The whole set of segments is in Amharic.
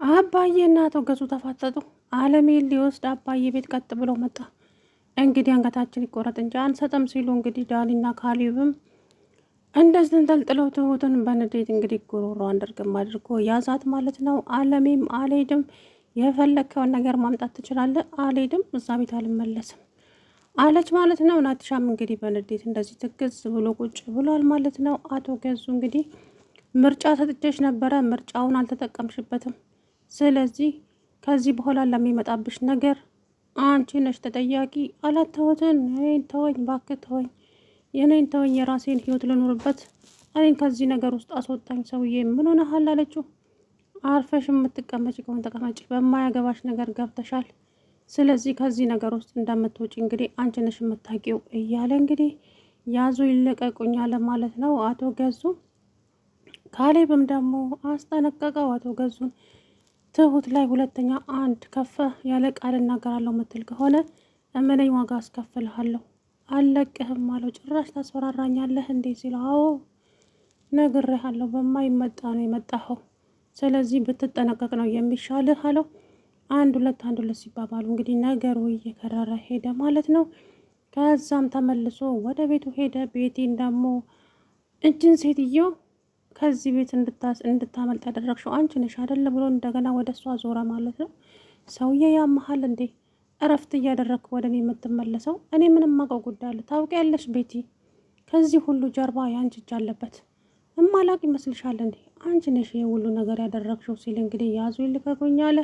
አባዬና አቶ ገዙ ተፋጠጡ። አለሜን ሊወስድ አባዬ ቤት ቀጥ ብሎ መጣ። እንግዲህ አንገታችን ይቆረጥ እንጂ አንሰጥም ሲሉ እንግዲህ ዳኒና ካሊብም እንደዚህ ተንጠልጥለው ትሁትን በንዴት እንግዲህ ጉሮሮ አንደርግም አድርጎ ያዛት ማለት ነው። አለሜም አልሄድም፣ የፈለግከውን ነገር ማምጣት ትችላለህ፣ አልሄድም፣ እዛ ቤት አልመለስም አለች ማለት ነው። ናትሻም እንግዲህ በንዴት እንደዚህ ትግዝ ብሎ ቁጭ ብሏል ማለት ነው። አቶ ገዙ እንግዲህ ምርጫ ሰጥቼሽ ነበረ፣ ምርጫውን አልተጠቀምሽበትም። ስለዚህ ከዚህ በኋላ ለሚመጣብሽ ነገር አንቺ ነሽ ተጠያቂ አላት። ትሁትን እኔን ተወኝ እባክህ ተወኝ፣ የኔን ተወኝ፣ የራሴን ህይወት ልኖርበት፣ እኔን ከዚህ ነገር ውስጥ አስወጣኝ። ሰውዬ ምን ሆነሃል አለችው። አርፈሽ የምትቀመጭ ከሆነ ተቀመጭ፣ በማያገባሽ ነገር ገብተሻል። ስለዚህ ከዚህ ነገር ውስጥ እንደምትወጪ እንግዲህ አንቺ ነሽ የምታውቂው እያለ እንግዲህ ያዙ ይልቀቁኝ አለ ማለት ነው አቶ ገዙ። ካሌብም ደግሞ አስጠነቀቀው አቶ ገዙን። ትሁት ላይ ሁለተኛ አንድ ከፍ ያለ ቃል እናገራለሁ ምትል ከሆነ እመነኝ ዋጋ አስከፍልሃለሁ፣ አልለቅህም አለው። ጭራሽ ታስፈራራኛለህ እንዴ ሲለው፣ አዎ ነግሬሃለሁ፣ በማይመጣ ነው የመጣኸው፣ ስለዚህ ብትጠነቀቅ ነው የሚሻልህ አለው። አንድ ሁለት ሲባባሉ እንግዲህ ነገሩ እየከረረ ሄደ ማለት ነው። ከዛም ተመልሶ ወደ ቤቱ ሄደ። ቤቴን ደግሞ እጅን ሴትዮ ከዚህ ቤት እንድታመልጥ ያደረግሽው አንቺ ነሽ አይደለ ብሎ እንደገና ወደ እሷ ዞረ ማለት ነው። ሰውዬ ያመሃል እንዴ? እረፍት እያደረግክ ወደ እኔ የምትመለሰው? እኔ ምንም አውቀው ጉዳይ አለ ታውቂያለሽ? ቤቲ ከዚህ ሁሉ ጀርባ ያንቺ እጅ አለበት። እማላቅ ይመስልሻል እንዴ? አንቺ ነሽ ይሄ ሁሉ ነገር ያደረግሽው ሲል እንግዲህ ያዙ ይልቀቁኝ አለ።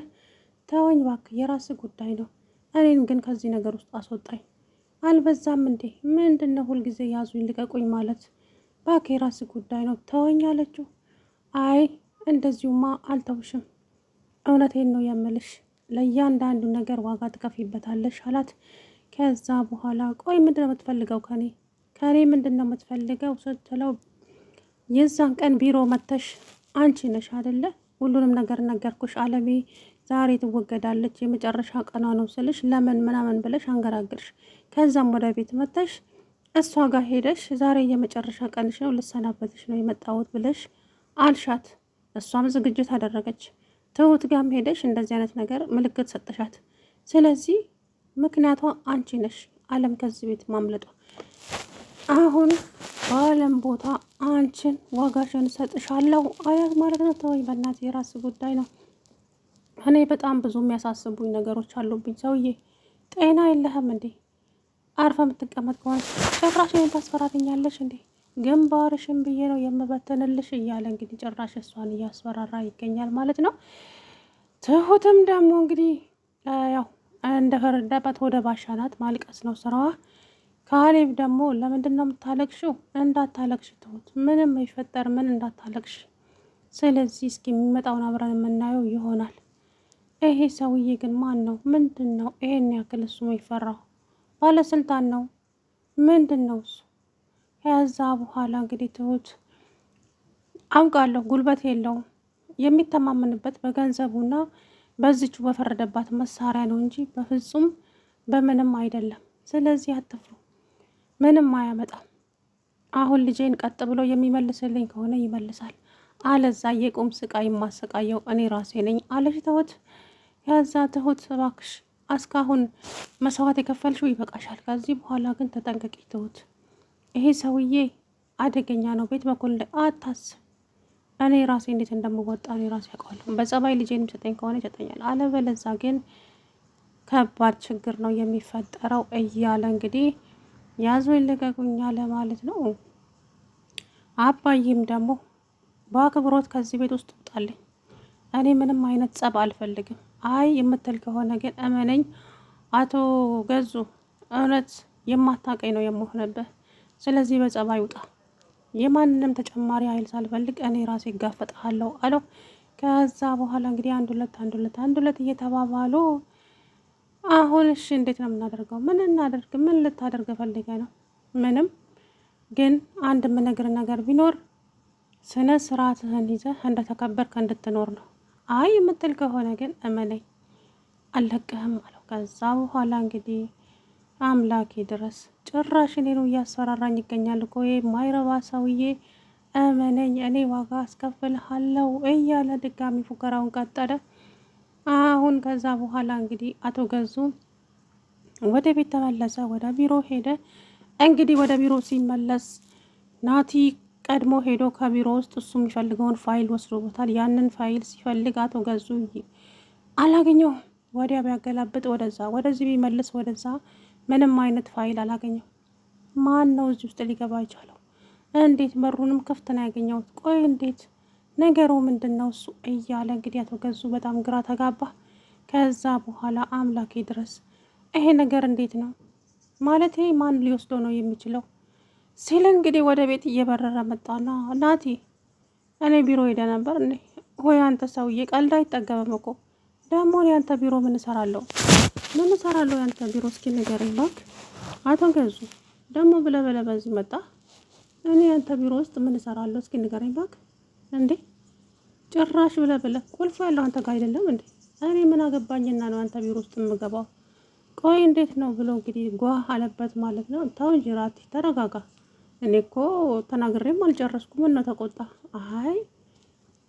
ተወኝ እባክህ፣ የራስህ ጉዳይ ነው። እኔን ግን ከዚህ ነገር ውስጥ አስወጣኝ። አልበዛም እንዴ? ምንድን ነው ሁልጊዜ ያዙ ይልቀቁኝ ማለት? እባክህ የራስህ ጉዳይ ነው ተወኝ አለችው። አይ እንደዚሁማ አልተውሽም፣ እውነቴን ነው የምልሽ፣ ለእያንዳንዱ ነገር ዋጋ ትከፊበታለሽ አላት። ከዛ በኋላ ቆይ ምንድን ነው የምትፈልገው ከኔ ምንድን ነው የምትፈልገው ስትለው፣ የዛን ቀን ቢሮ መተሽ አንቺ ነሽ አይደለ ሁሉንም ነገር ነገርኩሽ፣ አለሜ ዛሬ ትወገዳለች የመጨረሻ ቀኗ ነው ስልሽ ለምን ምናምን ብለሽ አንገራግርሽ። ከዛም ወደ ቤት መተሽ እሷ ጋር ሄደሽ ዛሬ የመጨረሻ ቀንሽ ነው ልሰናበትሽ ነው የመጣሁት ብለሽ አልሻት። እሷም ዝግጅት አደረገች። ትሁት ጋርም ሄደሽ እንደዚህ አይነት ነገር ምልክት ሰጠሻት። ስለዚህ ምክንያቷ አንቺ ነሽ አለም ከዚህ ቤት ማምለጧ። አሁን በአለም ቦታ አንቺን ዋጋሽን ሰጥሻለሁ አያት ማለት ነው። ተወኝ በእናትህ የራስ ጉዳይ ነው። እኔ በጣም ብዙ የሚያሳስቡኝ ነገሮች አሉብኝ። ሰውዬ ጤና የለህም እንዴ? አርፈ የምትቀመጥ ከሆነ ጭራሽ ይህን ታስፈራርኛለሽ እንዴ? ግንባርሽን ብዬ ነው የምበትንልሽ እያለ እንግዲህ ጭራሽ እሷን እያስፈራራ ይገኛል ማለት ነው። ትሁትም ደግሞ እንግዲህ ያው እንደፈረደባት ወደ ባሻ ናት፣ ማልቀስ ነው ስራዋ። ካሌብ ደግሞ ለምንድን ነው የምታለቅሽው? እንዳታለቅሽ ትሁት፣ ምንም ይፈጠር ምን እንዳታለቅሽ። ስለዚህ እስኪ የሚመጣውን አብረን የምናየው ይሆናል። ይሄ ሰውዬ ግን ማን ነው? ምንድን ነው ይሄን ያክል እሱ የሚፈራው? ባለስልጣን ነው ምንድን ነው እሱ? ከዛ በኋላ እንግዲህ ትሁት አውቃለሁ ጉልበት የለውም፣ የሚተማመንበት በገንዘቡና በዚቹ በፈረደባት መሳሪያ ነው እንጂ በፍጹም በምንም አይደለም። ስለዚህ አትፍሩ፣ ምንም አያመጣም። አሁን ልጄን ቀጥ ብሎ የሚመልስልኝ ከሆነ ይመልሳል፣ አለዛ የቁም ስቃይ የማሰቃየው እኔ ራሴ ነኝ አለች ትሁት። ከዛ ትሁት እባክሽ እስካሁን መስዋዕት የከፈልሽው ይበቃሻል፣ ከዚህ በኋላ ግን ተጠንቀቂ ትሁት፣ ይሄ ሰውዬ አደገኛ ነው፣ ቤት በኩል አታስብ፣ እኔ ራሴ እንዴት እንደምወጣ እኔ ራሴ ያውቃለሁ። በጸባይ ልጄን የሚሰጠኝ ከሆነ ይሰጠኛል፣ አለበለዛ ግን ከባድ ችግር ነው የሚፈጠረው እያለ እንግዲህ ያዙ ይልቀቁኝ አለ ማለት ነው። አባዬም ደግሞ በአክብሮት ከዚህ ቤት ውስጥ ውጣልኝ፣ እኔ ምንም አይነት ጸብ አልፈልግም። አይ የምትል ከሆነ ግን እመነኝ አቶ ገዙ፣ እውነት የማታውቀኝ ነው የምሆንብህ። ስለዚህ በጸባይ ውጣ፣ የማንንም ተጨማሪ ኃይል ሳልፈልግ እኔ ራሴ እጋፈጥሃለሁ አለው። ከዛ በኋላ እንግዲህ አንድ ሁለት እየተባባሉ አሁን እሺ እንዴት ነው የምናደርገው? ምን እናደርግ? ምን ልታደርግ ፈልገ ነው? ምንም፣ ግን አንድ የምነግር ነገር ቢኖር ስነ ስርዓትህን ይዘህ እንደተከበርክ እንድትኖር ነው። አይ የምትል ከሆነ ግን እመነኝ አልለቅህም አለው። ከዛ በኋላ እንግዲህ አምላኬ ድረስ ጭራሽ እኔ ነው እያስፈራራኝ ይገኛል እኮ የማይረባ ሰውዬ፣ እመነኝ እኔ ዋጋ አስከፍልሃለሁ እያለ ድጋሚ ፉከራውን ቀጠለ። አሁን ከዛ በኋላ እንግዲህ አቶ ገዙ ወደ ቤት ተመለሰ፣ ወደ ቢሮ ሄደ። እንግዲህ ወደ ቢሮ ሲመለስ ናቲ ቀድሞ ሄዶ ከቢሮ ውስጥ እሱ የሚፈልገውን ፋይል ወስዶበታል። ያንን ፋይል ሲፈልግ አቶ ገዙ አላገኘውም። ወዲያ ቢያገላብጥ ወደዛ ወደዚህ ቢመልስ ወደዛ ምንም አይነት ፋይል አላገኘው። ማን ነው እዚህ ውስጥ ሊገባ ይቻለው? እንዴት በሩንም ክፍት ነው ያገኘሁት? ቆይ እንዴት ነገሩ ምንድን ነው እሱ እያለ እንግዲህ አቶ ገዙ በጣም ግራ ተጋባ። ከዛ በኋላ አምላኬ ድረስ ይሄ ነገር እንዴት ነው ማለት ማን ሊወስዶ ነው የሚችለው ሲል እንግዲህ ወደ ቤት እየበረረ መጣና ናቲ እኔ ቢሮ ሄደ ነበር እንዴ? ሆይ አንተ ሰውዬ ቀልድ አይጠገበም እኮ ደግሞ ያንተ ቢሮ ምን እሰራለሁ ያንተ ቢሮ እስኪ ንገረኝ እባክህ። አቶ ገዙ ደግሞ ብለህ በዚህ መጣ። እኔ ያንተ ቢሮ ውስጥ ምን እሰራለሁ እስኪ ንገረኝ እባክህ። እንዴ ጭራሽ ብለህ ቁልፍ ያለው አንተ ጋር አይደለም እንዴ? እኔ ምን አገባኝና ነው አንተ ቢሮ ውስጥ የምገባው? ቆይ እንዴት ነው ብሎ እንግዲህ ጓ አለበት ማለት ነው። ተው እንጂ ራቲ ተረጋጋ። እኔ እኮ ተናግሬም አልጨረስኩም እና ተቆጣ። አይ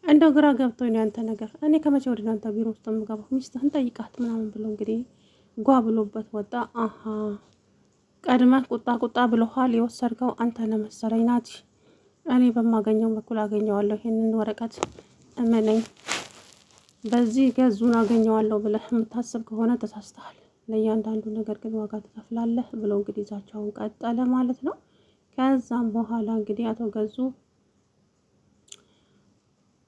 እንደው ግራ ገብቶኝ ያንተ ነገር። እኔ ከመቼ ወዲህ አንተ ቢሮ ውስጥ የምገባው? ሚስትህን ጠይቃት ምናምን ብሎ እንግዲህ ጓ ብሎበት ወጣ። አሀ ቀድመህ ቁጣ ብሎሃል። የወሰድከው አንተ ነህ መሰለኝ ናቲ። እኔ በማገኘው በኩል አገኘዋለሁ። ይሄንን ወረቀት እመነኝ፣ በዚህ ገዙን አገኘዋለሁ ብለህ የምታስብ ከሆነ ተሳስተሃል። ለእያንዳንዱ ነገር ግን ዋጋ ትከፍላለህ ብሎ እንግዲህ ዛቻውን ቀጠለ ማለት ነው። ከዛም በኋላ እንግዲህ አቶ ገዙ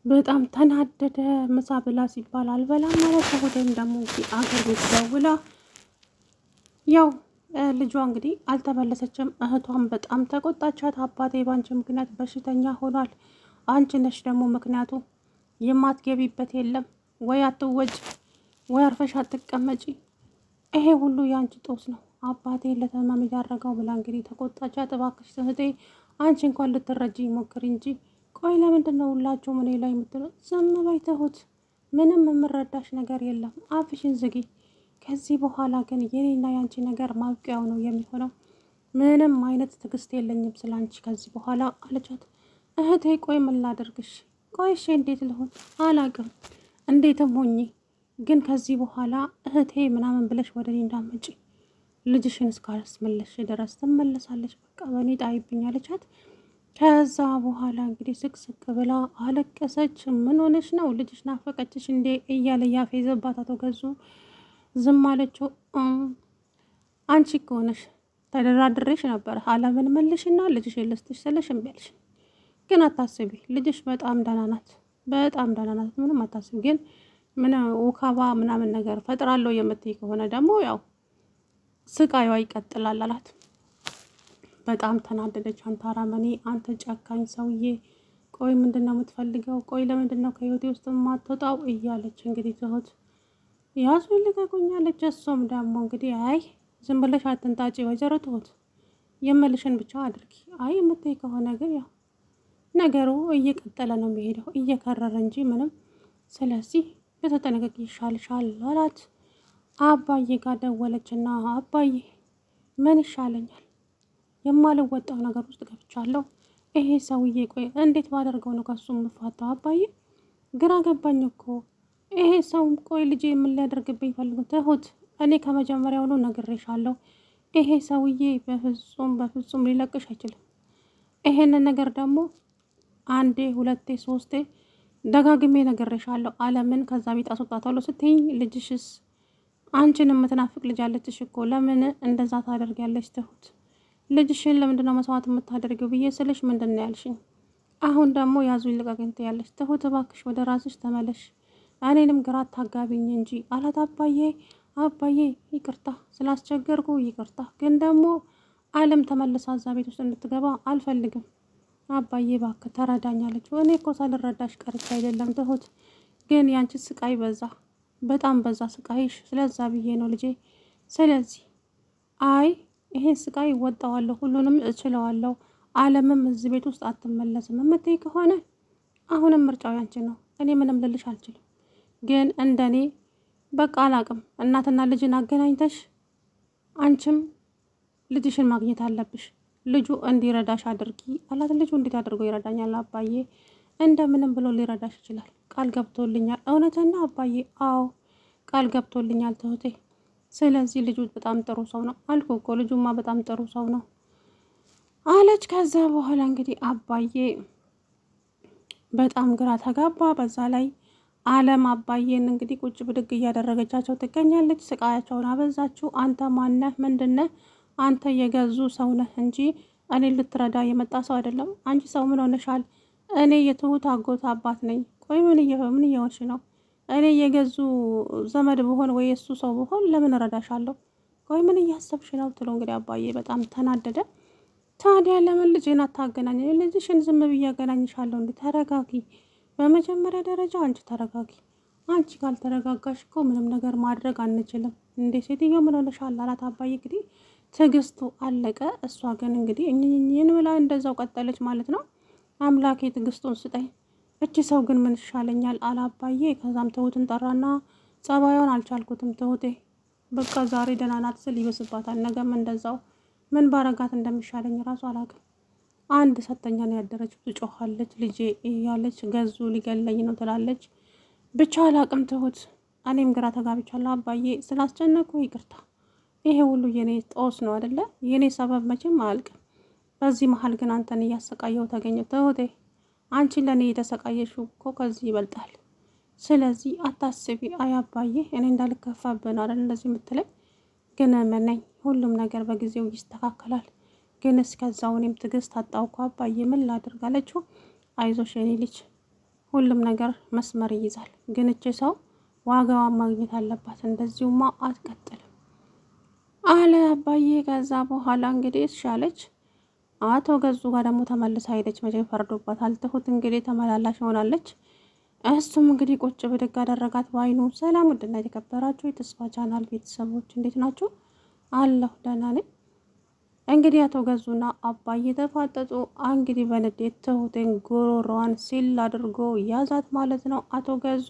በጣም ተናደደ። ምሳ ብላ ሲባል አልበላም ማለት ነው። ወይም ደግሞ እንግዲህ አገር ቤት ደውላ ያው ልጇ እንግዲህ አልተመለሰችም። እህቷን በጣም ተቆጣቻት። አባቴ ባንቺ ምክንያት በሽተኛ ሆኗል። አንቺ ነሽ ደግሞ ምክንያቱ። የማትገቢበት የለም ወይ አትወጭ ወይ አርፈሽ አትቀመጪ። ይሄ ሁሉ የአንቺ ጦስ ነው። አባቴ ለተማም ያደረገው ብላ እንግዲህ ተቆጣቻት። እባክሽ እህቴ አንቺ እንኳን ልትረጂ ሞክሪ እንጂ። ቆይ ለምንድን ነው ሁላችሁም እኔ ላይ የምትለው? ዝም በይ ትሁት፣ ምንም የምረዳሽ ነገር የለም። አፍሽን ዝጊ። ከዚህ በኋላ ግን የኔና ያንቺ ነገር ማብቂያው ነው የሚሆነው። ምንም አይነት ትዕግስት የለኝም ስላንቺ ከዚህ በኋላ አለቻት። እህቴ ቆይ ምን ላደርግሽ? ቆይ እሺ እንዴት ልሆን? አላቅም እንዴትም ሆኜ ግን ከዚህ በኋላ እህቴ ምናምን ብለሽ ወደ እኔ እንዳመጪ። ልጅሽን እስካላስመለሽ ድረስ ትመለሳለች። በቃ በእኔ ጣይብኝ አለቻት። ከዛ በኋላ እንግዲህ ስቅስቅ ብላ አለቀሰች። ምን ሆነሽ ነው? ልጅሽ ናፈቀችሽ እንዴ? እያለ ያፌዘባት አቶ ገዙ ዝም አለችው። አንቺ ከሆነሽ ተደራድሬሽ ነበር አለምን መልሽና ልጅሽ ልስጥሽ ስለሽ እምቢ አልሽ። ግን አታስቢ፣ ልጅሽ በጣም ደህና ናት፣ ምንም አታስቢ። ግን ምን ውካባ ምናምን ነገር ፈጥራለሁ የምትይ ከሆነ ደግሞ ያው ስቃይዋ ይቀጥላል አላት። በጣም ተናደደች። አንተ አረመኔ፣ አንተ ጨካኝ ሰውዬ፣ ቆይ ምንድን ነው የምትፈልገው? ቆይ ለምንድን ነው ከህይወቴ ውስጥ የማትወጣው? እያለች እንግዲህ ትሁት ያዙ ይልቀቁኛለች። እሱም ደግሞ እንግዲህ አይ ዝም ብለሽ አትንጣጪ ወይዘሮ ትሁት፣ የምልሽን ብቻ አድርጊ። አይ የምትይ ከሆነ ግን ያው ነገሩ እየቀጠለ ነው የሚሄደው እየከረረ እንጂ ምንም። ስለዚህ በተጠነቀቅ ይሻልሻል አላት። አባዬ ጋር ደወለችና አባዬ ምን ይሻለኛል? የማልወጣው ነገር ውስጥ ገብቻለሁ። ይሄ ሰውዬ ቆይ እንዴት ባደርገው ነው ከሱ የምፋታው? አባዬ ግራ ገባኝ እኮ ይሄ ሰው ቆይ ልጄ ምን ሊያደርግብኝ ፈልጎ? ትሁት እኔ ከመጀመሪያውኑ ነግሬሻለሁ። ይሄ ሰውዬ በፍጹም ሊለቅሽ አይችልም። ይሄንን ነገር ደግሞ አንዴ ሁለቴ ሶስቴ ደጋግሜ ነግሬሻለሁ። አለምን ከዛ ቤት አስወጣታለሁ ስትይኝ ልጅሽስ አንቺን የምትናፍቅ ልጅ አለችሽ እኮ ለምን እንደዛ ታደርጊያለሽ? ትሁት ልጅሽን ለምንድን ነው መስዋዕት የምታደርጊው ብዬ ስልሽ ምንድን ነው ያልሽኝ? አሁን ደግሞ ያዙ ይልቀቅኝ ትያለሽ። ትሁት እባክሽ ወደ ራስሽ ተመለሽ፣ እኔንም ግራ አታጋቢኝ እንጂ አላት። አባዬ ይቅርታ ስላስቸገርኩ ይቅርታ፣ ግን ደግሞ አለም ተመልሳ እዛ ቤት ውስጥ እንድትገባ አልፈልግም። አባዬ እባክህ ተረዳኛለች። እኔ እኮ ሳልረዳሽ ቀርቼ አይደለም ትሁት፣ ግን ያንቺ ስቃይ በዛ፣ በጣም በዛ ስቃይሽ። ስለዛ ብዬ ነው ልጄ። ስለዚህ አይ ይሄን ስቃይ እወጣዋለሁ፣ ሁሉንም እችለዋለሁ። አለምም እዚህ ቤት ውስጥ አትመለስም የምትይ ከሆነ አሁንም ምርጫው ያንቺ ነው። እኔ ምንም ልልሽ አልችልም። ግን እንደኔ በቃ አላቅም፣ እናትና ልጅን አገናኝተሽ አንቺም ልጅሽን ማግኘት አለብሽ። ልጁ እንዲረዳሽ አድርጊ አላት። ልጁ እንዴት አድርጎ ይረዳኛል አባዬ? እንደምንም ብሎ ሊረዳሽ ይችላል፣ ቃል ገብቶልኛል። እውነትና አባዬ? አዎ ቃል ገብቶልኛል ትሁቴ። ስለዚህ ልጁ በጣም ጥሩ ሰው ነው አልኩ እኮ ልጁማ በጣም ጥሩ ሰው ነው አለች። ከዛ በኋላ እንግዲህ አባዬ በጣም ግራ ተጋባ። በዛ ላይ አለም አባዬን እንግዲህ ቁጭ ብድግ እያደረገቻቸው ትገኛለች። ስቃያቸውን አበዛችሁ። አንተ ማነህ? ምንድነህ? አንተ የገዙ ሰው ነህ እንጂ እኔ ልትረዳ የመጣ ሰው አይደለም። አንቺ ሰው ምን ሆነሻል? እኔ የትሁት አጎት አባት ነኝ። ቆይ ምን እየሆንሽ ነው? እኔ የገዙ ዘመድ ብሆን ወይ የእሱ ሰው ብሆን ለምን እረዳሻለሁ? ቆይ ምን እያሰብሽ ነው? ትሎ እንግዲህ አባዬ በጣም ተናደደ። ታዲያ ለምን ልጄን አታገናኝ? ልጅሽን ዝም ብዬ አገናኝሻለሁ። እንዲ ተረጋጊ። በመጀመሪያ ደረጃ አንቺ ተረጋጊ። አንቺ ካልተረጋጋሽ እኮ ምንም ነገር ማድረግ አንችልም። እንዴ ሴትዮ ምን ሆነሻል? አላት አባዬ። እንግዲህ ትዕግስቱ አለቀ። እሷ ግን እንግዲህ እኝኝን ብላ እንደዛው ቀጠለች ማለት ነው። አምላኬ ትዕግስቱን ስጠኝ። እቺ ሰው ግን ምን ይሻለኛል? አለ አባዬ። ከዛም ትሁትን ጠራና ጸባዩን አልቻልኩትም ትሁቴ፣ በቃ ዛሬ ደህና ናት ስል ይበስባታል፣ ነገም እንደዛው። ምን ባረጋት እንደሚሻለኝ ራሱ አላውቅም። አንድ ሰተኛ ነው ያደረችው። ትጮኻለች፣ ልጄ እያለች ገዙ ሊገለኝ ነው ትላለች። ብቻ አላውቅም ትሁት፣ እኔም ግራ ተጋብቻለሁ። አባዬ ስላስጨነቁ ይቅርታ። ይሄ ሁሉ የኔ ጦስ ነው አይደለ? የኔ ሰበብ መቼም አያልቅም። በዚህ መሀል ግን አንተን እያሰቃየው ተገኘ ትሁቴ። አንቺ ለእኔ የተሰቃየሽው እኮ ከዚህ ይበልጣል። ስለዚህ አታስቢ። አይ አባዬ እኔ እንዳልከፋብን አይደል እንደዚህ የምትለኝ፣ ግን መነኝ ሁሉም ነገር በጊዜው ይስተካከላል። ግን እስከዛው እኔም ትዕግስት አጣሁ እኮ አባዬ፣ ምን ላድርግ አለችው። አይዞሽ የኔ ልጅ ሁሉም ነገር መስመር ይይዛል። ግን እቺ ሰው ዋጋዋን ማግኘት አለባት፣ እንደዚሁማ አትቀጥልም አለ አባዬ። ከዛ በኋላ እንግዲህ እሻለች። አቶ ገዙ ጋር ደግሞ ተመልሳ ሄደች። መቼም ፈርዶባታል። ትሁት እንግዲህ ተመላላሽ ሆናለች። እሱም እንግዲህ ቁጭ ብድግ አደረጋት ባይኑ። ሰላም ውድና የተከበራችሁ የተስፋ ቻናል ቤተሰቦች እንዴት ናችሁ? አለሁ ደህና ነኝ። እንግዲህ አቶ ገዙና አባዬ ተፋጠጡ። እንግዲህ በንዴት ትሁትን ጉሮሮዋን ሲል አድርጎ ያዛት ማለት ነው አቶ ገዙ።